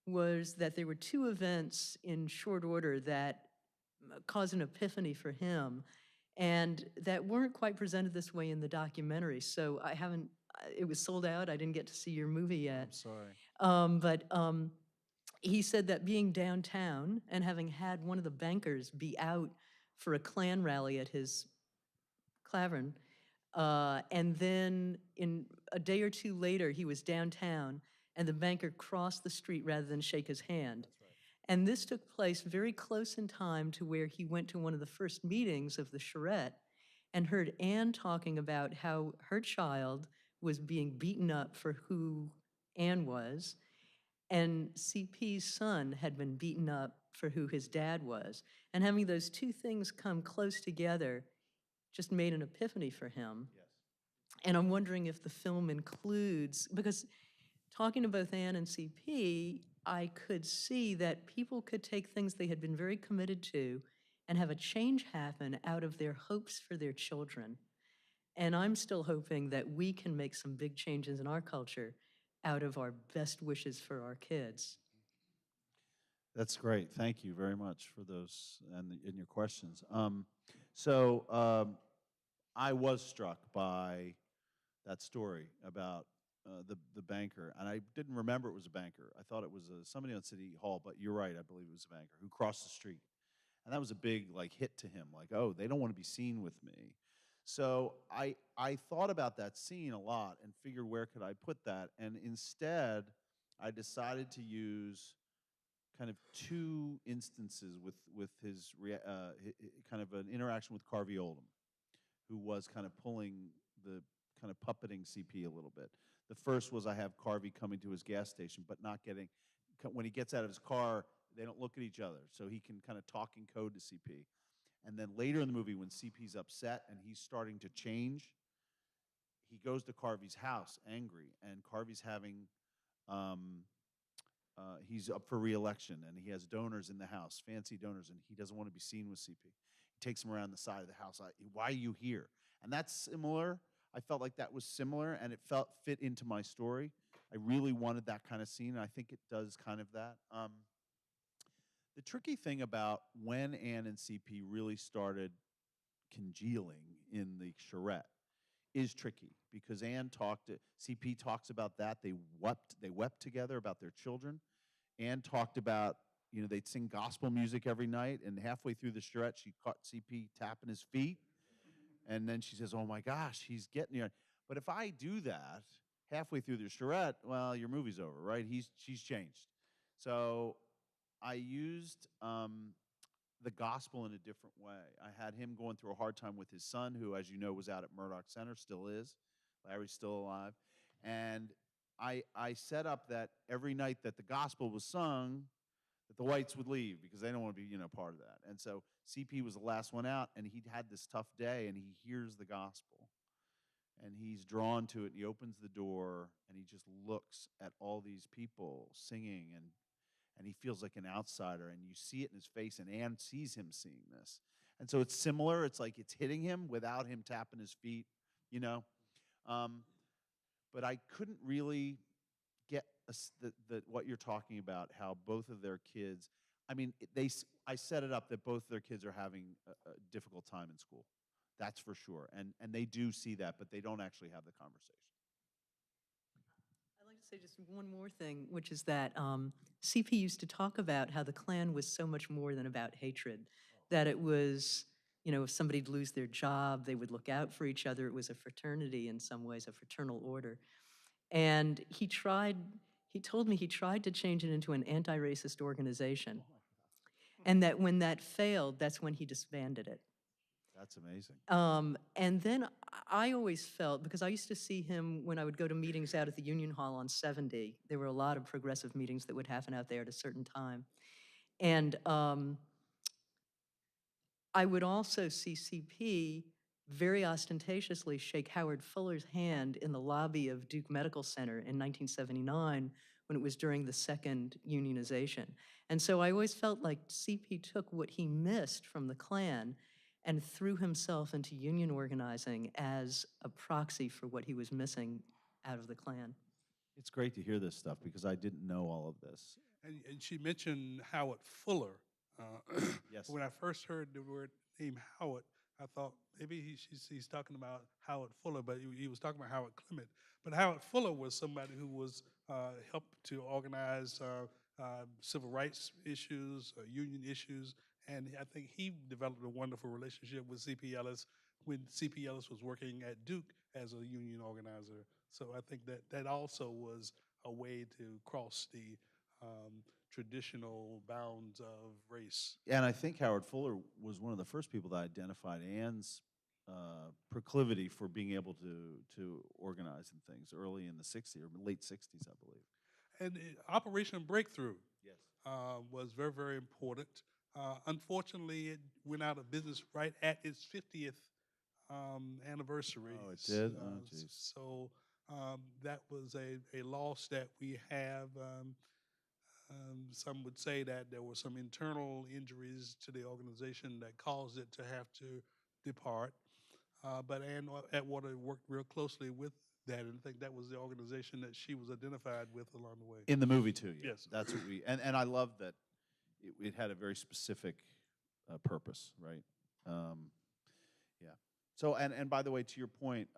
was that there were 2 events in short order that caused an epiphany for him, and that weren't quite presented this way in the documentary. So it was sold out. I didn't get to see your movie yet. I'm sorry. But he said that being downtown and having had one of the bankers be out for a Klan rally at his Clavern, and then in a day or 2 later, he was downtown, and the banker crossed the street rather than shake his hand. And this took place very close in time to where he went to one of the first meetings of the charrette and heard Ann talking about how her child was being beaten up for who Ann was. And CP's son had been beaten up for who his dad was. And having those two things come close together just made an epiphany for him. Yes. And I'm wondering if the film includes, because talking to both Ann and CP, I could see that people could take things they had been very committed to and have a change happen out of their hopes for their children. And I'm still hoping that we can make some big changes in our culture out of our best wishes for our kids. That's great. Thank you very much for those and your questions. So I was struck by that story about the banker, and I didn't remember it was a banker. I thought it was somebody on City Hall, but you're right. I believe it was a banker who crossed the street, and that was a big like hit to him. Like, oh, they don't want to be seen with me. So I thought about that scene a lot and figured where could I put that, and instead I decided to use kind of two instances with his kind of an interaction with Carvey Oldham, who was kind of pulling the kind of puppeting CP a little bit. The first was I have Carvey coming to his gas station, but not getting, when he gets out of his car, they don't look at each other, so he can kind of talk in code to CP. And then later in the movie, when CP's upset and he's starting to change, he goes to Carvey's house angry, and Carvey's having, he's up for re-election, and he has donors in the house, fancy donors, and he doesn't want to be seen with CP. He takes him around the side of the house. Why are you here? And that's similar. I felt like that was similar, and it fit into my story. I really wanted that kind of scene, and I think it does kind of that. The tricky thing about when Ann and CP really started congealing in the charrette is tricky, because CP talks about that. They wept together about their children. Ann talked about, they'd sing gospel music every night, and halfway through the charrette, she caught CP tapping his feet. And then she says, oh my gosh, he's getting you. But if I do that halfway through the charrette, well, your movie's over, right? She's changed. So I used the gospel in a different way. I had him going through a hard time with his son, who, as you know, was out at Murdoch Center, still is. Larry's still alive. And I set up that every night that the gospel was sung, that the whites would leave because they don't want to be, part of that. And so CP was the last one out, and he'd had this tough day, and he hears the gospel. And he's drawn to it, and he opens the door, and he just looks at all these people singing, and he feels like an outsider, and you see it in his face, and Ann sees him seeing this. And so it's similar. It's like it's hitting him without him tapping his feet, But I couldn't really get what you're talking about, how both of their kids, I set it up that both of their kids are having a difficult time in school. That's for sure. And they do see that, but they don't actually have the conversation. I'd like to say just one more thing, which is that CP used to talk about how the Klan was so much more than about hatred, that it was, if somebody'd lose their job, they would look out for each other. It was a fraternity in some ways, a fraternal order. And he told me he tried to change it into an anti-racist organization. And that when that failed, that's when he disbanded it. That's amazing. And then I always felt, because I used to see him when I would go to meetings out at the Union Hall on 70, there were a lot of progressive meetings that would happen out there at a certain time. And I would also see CP very ostentatiously shake Howard Fuller's hand in the lobby of Duke Medical Center in 1979 when it was during the second unionization. And so I always felt like CP took what he missed from the Klan and threw himself into union organizing as a proxy for what he was missing out of the Klan. It's great to hear this stuff because I didn't know all of this. And she mentioned Howard Fuller. Yes. When I first heard the word name Howard, I thought maybe he's talking about Howard Fuller, but he was talking about Howard Clement. But Howard Fuller was somebody who was helped to organize civil rights issues, union issues, and I think he developed a wonderful relationship with C.P. Ellis when C.P. Ellis was working at Duke as a union organizer. So I think that also was a way to cross the traditional bounds of race. And I think Howard Fuller was one of the first people that identified Ann's proclivity for being able to organize in things early in the 60s or late 60s, I believe. And Operation Breakthrough Yes. was very, very important. Unfortunately, it went out of business right at its 50th anniversary. Oh, it did? Oh, S- jeez. so that was a loss that we have. Some would say that there were some internal injuries to the organization that caused it to have to depart. But Ann Atwater worked real closely with that, and I think that was the organization that she was identified with along the way. In the movie too, yeah. Yes. That's what and I love that it had a very specific purpose, right? Yeah. So, and by the way, to your point,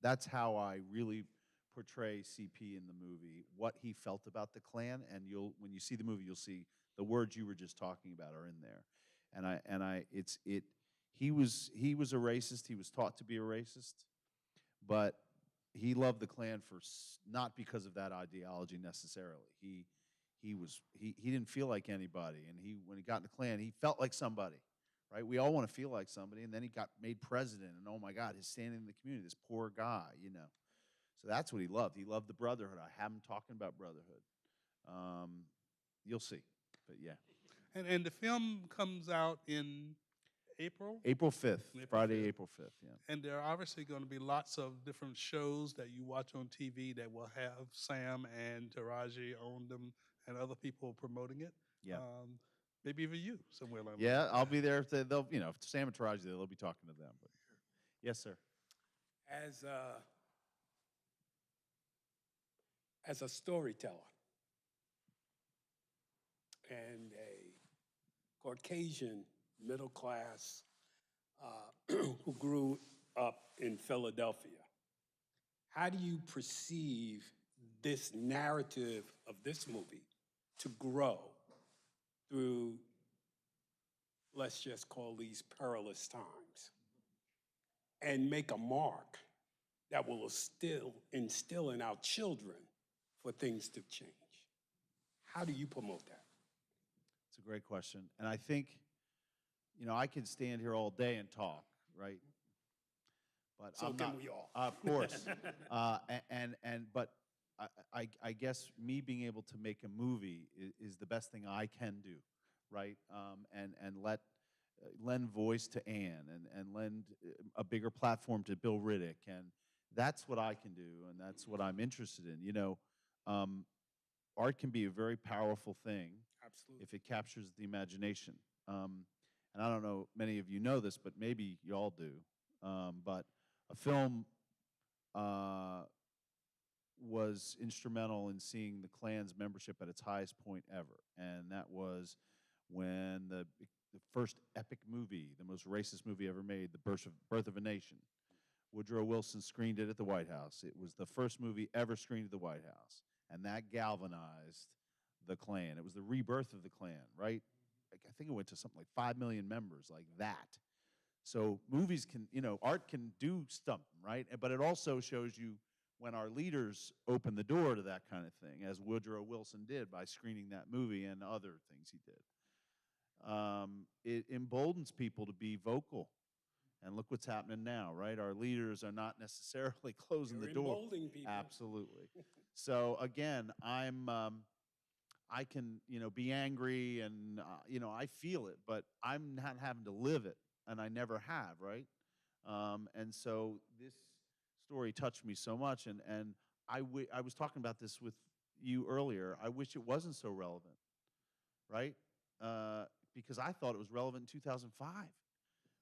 that's how I really portray CP in the movie, what he felt about the Klan, and when you see the movie, you'll see the words you were just talking about are in there. He was a racist. He was taught to be a racist, but he loved the Klan not because of that ideology necessarily. He didn't feel like anybody, and when he got in the Klan, he felt like somebody, right? We all want to feel like somebody, and then he got made president, and oh my God, his standing in the community, this poor guy, you know. So that's what he loved. He loved the brotherhood. I have him talking about brotherhood. You'll see, but yeah. And the film comes out in April? April 5th, April Friday, 5th. April 5th, yeah. And there are obviously going to be lots of different shows that you watch on TV that will have Sam and Taraji on them and other people promoting it. Yeah. Maybe even you somewhere along the Yeah, way. I'll be there. If Sam and Taraji, they'll be talking to them. But yes, sir. As a storyteller and a Caucasian middle class who grew up in Philadelphia, how do you perceive this narrative of this movie to grow through, let's just call these perilous times, and make a mark that will instill in our children for things to change? How do you promote that? It's a great question. And I think, I could stand here all day and talk, right? But So I'm can not, we all. Of course. But I guess me being able to make a movie is the best thing I can do, right? And lend voice to Ann and lend a bigger platform to Bill Riddick, and that's what I can do, and that's what I'm interested in. Art can be a very powerful thing. Absolutely. If it captures the imagination. And I don't know, many of you know this, but maybe you all do. But a film was instrumental in seeing the Klan's membership at its highest point ever. And that was when the first epic movie, the most racist movie ever made, The Birth of a Nation. Woodrow Wilson screened it at the White House. It was the first movie ever screened at the White House. And that galvanized the Klan. It was the rebirth of the Klan, right? I think it went to something like 5 million members, like that. So movies can, art can do something, right? But it also shows you when our leaders open the door to that kind of thing, as Woodrow Wilson did by screening that movie and other things he did. It emboldens people to be vocal. And look what's happening now, right? Our leaders are not necessarily closing You're the door. emboldening people. Absolutely. So again, I can, be angry and, I feel it, but I'm not having to live it, and I never have, right? And so this story touched me so much, and I was talking about this with you earlier. I wish it wasn't so relevant, right? Because I thought it was relevant in 2005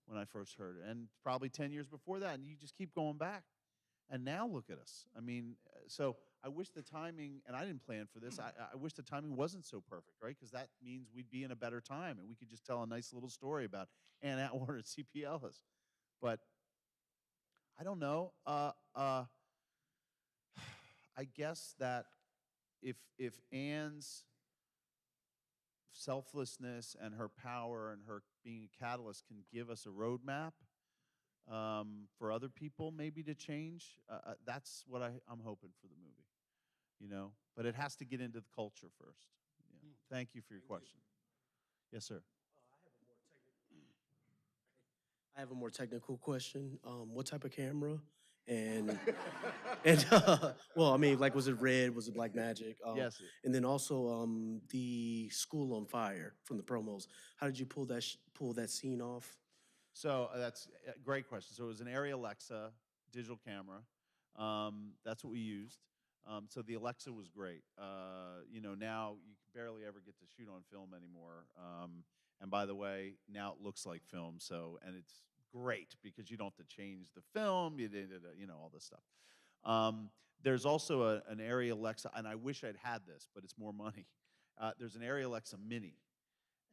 when I first heard it, and probably 10 years before that, and you just keep going back. And now look at us. I mean, so I wish the timing, and I didn't plan for this, I wish the timing wasn't so perfect, right? Because that means we'd be in a better time, and we could just tell a nice little story about Ann Atwater and C.P. Ellis. But I don't know. I guess that if Ann's selflessness and her power and her being a catalyst can give us a roadmap for other people maybe to change, that's what I'm hoping for the movie, But it has to get into the culture first. Yeah. Thank you for your question. Yes, sir. I have a more technical question. What type of camera and well, I mean, like, was it Red? Was it Black Magic? Yes. And then also the School on Fire from the promos. How did you pull that scene off? So that's a great question. So it was an Arri Alexa digital camera. That's what we used. So the Alexa was great. Now you barely ever get to shoot on film anymore. And by the way, now it looks like film. And it's great because you don't have to change the film. All this stuff. There's also an Arri Alexa, and I wish I'd had this, but it's more money. There's an Arri Alexa Mini.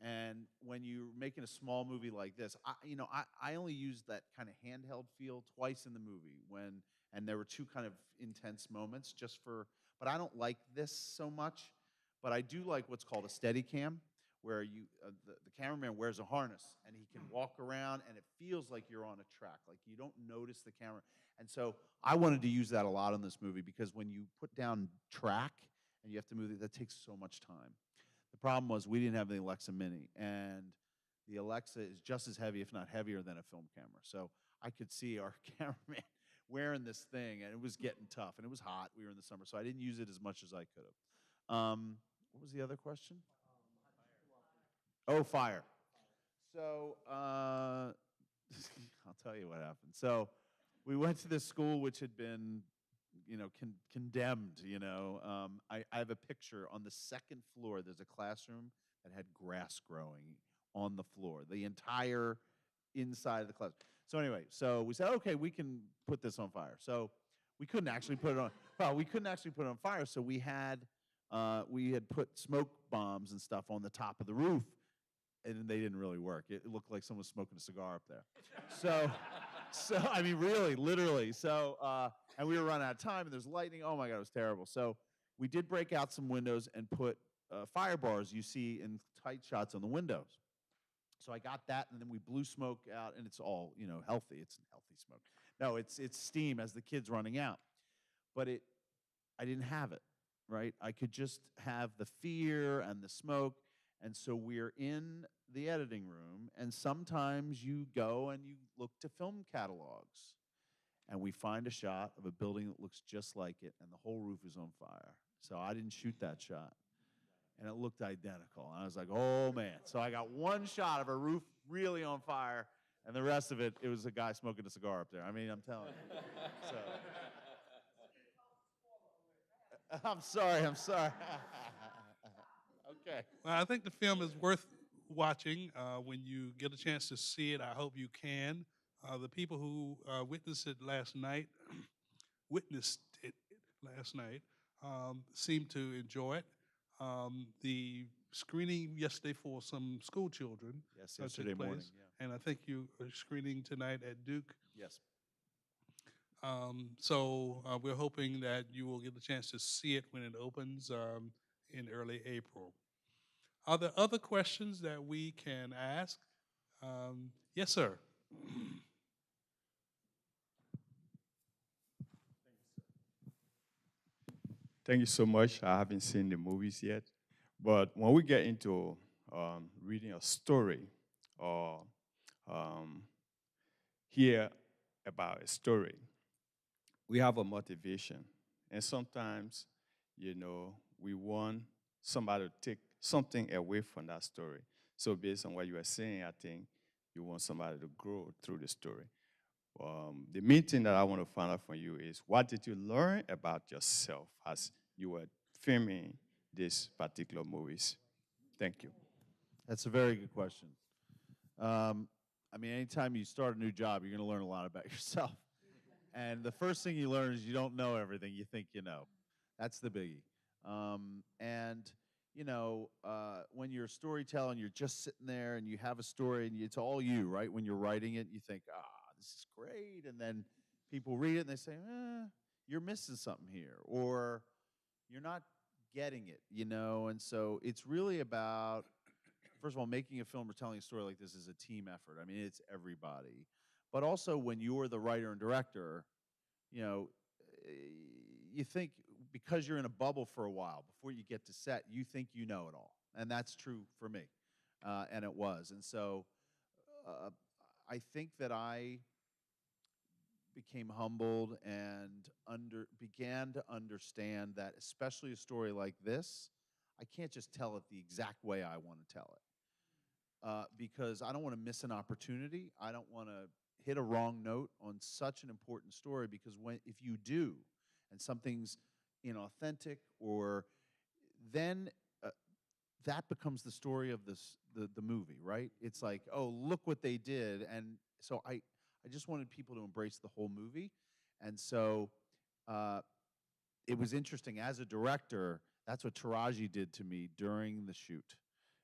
And when you're making a small movie like this, I only used that kind of handheld feel twice in the movie and there were two kind of intense moments but I don't like this so much, but I do like what's called a steady cam, where the cameraman wears a harness and he can walk around and it feels like you're on a track, like you don't notice the camera. And so I wanted to use that a lot in this movie because when you put down track and you have to move it, that takes so much time. The problem was we didn't have the Alexa Mini, and the Alexa is just as heavy, if not heavier, than a film camera. So I could see our cameraman wearing this thing, and it was getting tough, and it was hot. We were in the summer, so I didn't use it as much as I could have. What was the other question? Oh, fire. So I'll tell you what happened. So we went to this school which had been condemned. I have a picture on the second floor. There's a classroom that had grass growing on the floor, the entire inside of the class. So anyway, so we said, okay, we can put this on fire. So we couldn't actually put it on. Well, we couldn't actually put it on fire. So we had put smoke bombs and stuff on the top of the roof, and they didn't really work. It looked like someone was smoking a cigar up there. So I mean, really, literally. So and we were running out of time, and there's lightning. Oh my God, it was terrible. So we did break out some windows and put fire bars you see in tight shots on the windows. So I got that, and then we blew smoke out, and it's all healthy. It's healthy smoke. No, it's steam as the kid's running out. But I didn't have it, right? I could just have the fear and the smoke. And so we're in the editing room, and sometimes you go and you look to film catalogs, and we find a shot of a building that looks just like it, and the whole roof is on fire. So I didn't shoot that shot, and it looked identical. And I was like, oh, man. So I got one shot of a roof really on fire, and the rest of it was a guy smoking a cigar up there. I mean, I'm telling you. So. I'm sorry. Okay. Well, I think the film is worth watching. When you get a chance to see it, I hope you can. The people who witnessed it last night seemed to enjoy it. The screening yesterday for some school children Yes, took yesterday place, morning, yeah. and I think you are screening tonight at Duke. Yes. So we're hoping that you will get the chance to see it when it opens in early April. Are there other questions that we can ask? Yes, sir. Thank you so much. I haven't seen the movies yet. But when we get into reading a story or hear about a story, we have a motivation. And sometimes, we want somebody to take something away from that story. So based on what you are saying, I think you want somebody to grow through the story. The main thing that I want to find out from you is, what did you learn about yourself as you were filming these particular movies? Thank you. That's a very good question. I mean, anytime you start a new job, you're going to learn a lot about yourself. And the first thing you learn is you don't know everything you think you know. That's the biggie. When you're a storyteller and you're just sitting there and you have a story and it's all you, right? When you're writing it, you think, this is great. And then people read it and they say, you're missing something here, or you're not getting it, And so it's really about, first of all, making a film or telling a story like this is a team effort. I mean, it's everybody. But also when you're the writer and director, you think, because you're in a bubble for a while before you get to set, you think you know it all. And that's true for me. And it was. And so I think that became humbled and began to understand that, especially a story like this, I can't just tell it the exact way I want to tell it, because I don't want to miss an opportunity. I don't want to hit a wrong note on such an important story, because if you do, and something's inauthentic, or then that becomes the story of the movie, right? It's like, oh, look what they did. And so I just wanted people to embrace the whole movie. And so it was interesting. As a director, that's what Taraji did to me during the shoot.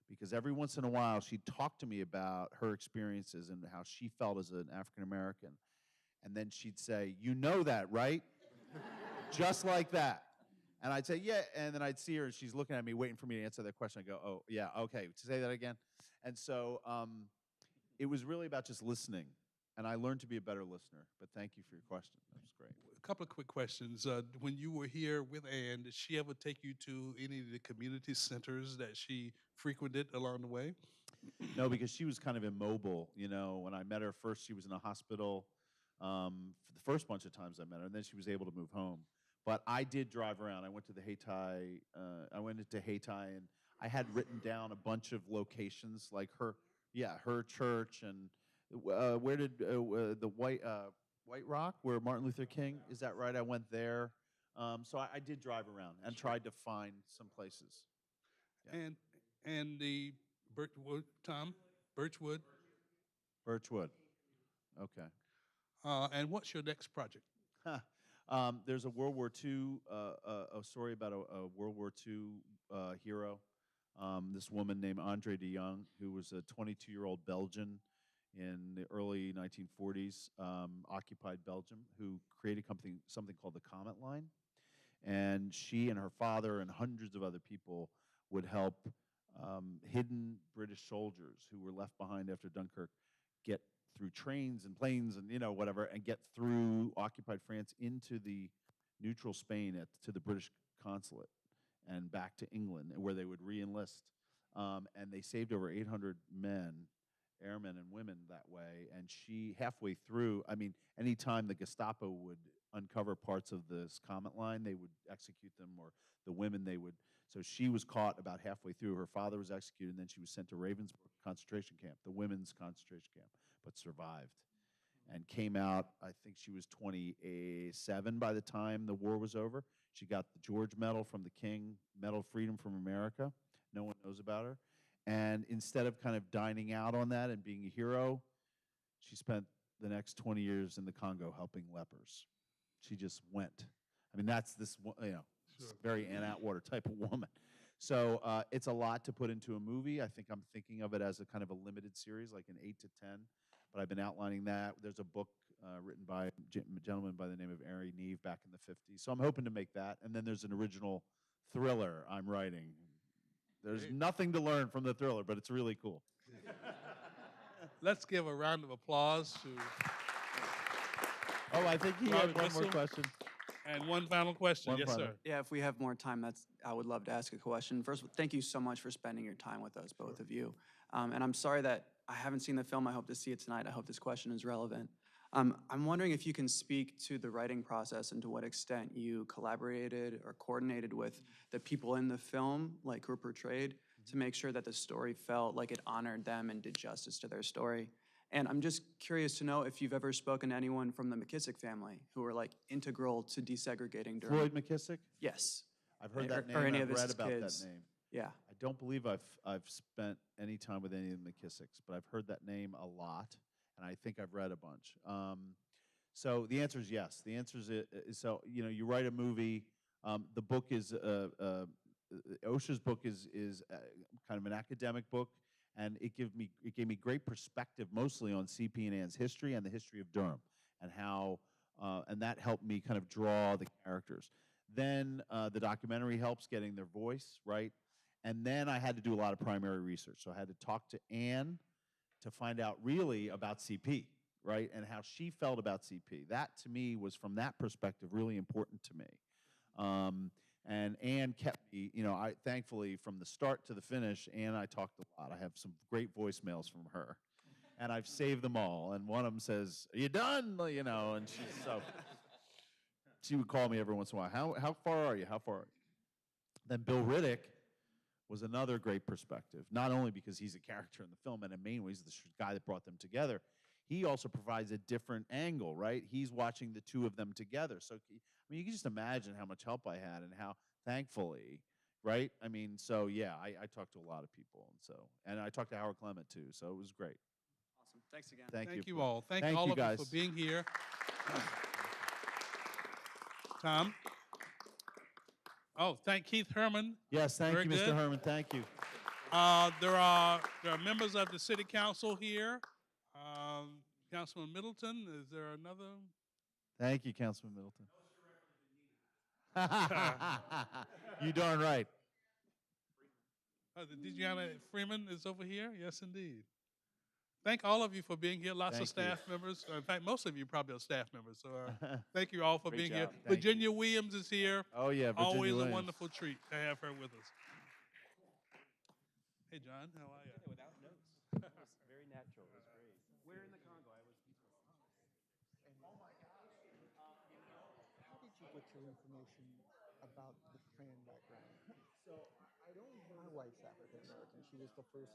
Because every once in a while, she'd talk to me about her experiences and how she felt as an African American. And then she'd say, "You know that, right?" Just like that. And I'd say, "Yeah," and then I'd see her, and she's looking at me, waiting for me to answer that question. I go, "Oh, yeah, okay, say that again." And so it was really about just listening, and I learned to be a better listener. But thank you for your question. That was great. A couple of quick questions. When you were here with Ann, did she ever take you to any of the community centers that she frequented along the way? No, because she was kind of immobile. When I met her first, she was in a hospital for the first bunch of times I met her, and then she was able to move home. But I did drive around. I went to the Hayti. I went into Hayti, and I had written down a bunch of locations, like her church, and where did the White Rock, where Martin Luther King, is that right? I went there. So I did drive around and tried to find some places. Yeah. And the Birchwood, Tom? Birchwood? Birchwood. Okay. And what's your next project? There's a World War II, a story about a World War II hero, this woman named Andre de Jong, who was a 22-year-old Belgian in the early 1940s, occupied Belgium, who created something called the Comet Line. And she and her father and hundreds of other people would help hidden British soldiers who were left behind after Dunkirk get through trains and planes and whatever, and get through occupied France into the neutral Spain to the British consulate and back to England, where they would re-enlist. And they saved over 800 men, airmen and women, that way. And she, halfway through, anytime the Gestapo would uncover parts of this Comet Line, they would execute them, or the women they would. So she was caught about halfway through. Her father was executed, and then she was sent to Ravensbrück concentration camp, the women's concentration camp, but survived and came out. I think she was 27 by the time the war was over. She got the George Medal from the King, Medal of Freedom from America. No one knows about her. And instead of kind of dining out on that and being a hero, she spent the next 20 years in the Congo helping lepers. She just went. That's this, very Ann Atwater type of woman. So it's a lot to put into a movie. I think I'm thinking of it as a kind of a limited series, like an 8 to 10. But I've been outlining that. There's a book written by a gentleman by the name of Ari Neve back in the 50s. So I'm hoping to make that. And then there's an original thriller I'm writing. There's nothing to learn from the thriller, but it's really cool. Let's give a round of applause to Oh, I think he Robin had one more Bissell. question. And one final question. One Yes, final. sir. Yeah, if we have more time, I would love to ask a question. First, thank you so much for spending your time with us, both of you. And I'm sorry that I haven't seen the film. I hope to see it tonight. I hope this question is relevant. I'm wondering if you can speak to the writing process and to what extent you collaborated or coordinated with the people in the film, like who were portrayed, to make sure that the story felt like it honored them and did justice to their story. And I'm just curious to know if you've ever spoken to anyone from the McKissick family who were like integral to desegregating Durham. Floyd McKissick? Yes. I've heard that name. Or any I've of his read about kids. that name. Yeah. I don't believe I've spent any time with any of the McKissicks, but I've heard that name a lot, and I think I've read a bunch. So the answer is yes. The answer is so you write a movie. The book is OSHA's book is kind of an academic book, and it gave me great perspective, mostly on CP and Ann's history and the history of Durham, and how and that helped me kind of draw the characters. Then the documentary helps getting their voice, right? And then I had to do a lot of primary research. So I had to talk to Ann to find out really about CP, right? And how she felt about CP. That, to me, was, from that perspective, really important to me. And Ann kept me, I thankfully, from the start to the finish, Ann and I talked a lot. I have some great voicemails from her. and I've saved them all. And one of them says, "Are you done?" You know, and she would call me every once in a while. How far are you? How far are you? Then Bill Riddick was another great perspective, not only because he's a character in the film and in many ways the guy that brought them together, he also provides a different angle, right? He's watching the two of them together. So, I mean, you can just imagine how much help I had and how thankfully, right? I mean, so yeah, I talked to a lot of people, and I talked to Howard Clement too, so it was great. Awesome. Thanks again. Thank you for- all. Thank thank all you of guys. you for being here. Tom? Oh, thank Keith Herman. Yes, thank Very you, Mr. good. Herman. Thank you. There are members of the city council here. Councilman Middleton, is there another? Thank you, Councilman Middleton. You darn right. Did Deanna Freeman is over here? Yes, indeed. Thank all of you for being here. Lots of Thank you. staff members. In fact, most of you probably are staff members. So thank you all for being here. job. Thank you. Virginia Williams is here. Oh, yeah, Virginia Always Williams. a wonderful treat to have her with us. Hey, John, how are you? Without notes. It was very natural. It was great. Where in the Congo? I was speechless. How did you get your information about the Klan background? So my wife's African American. She was the first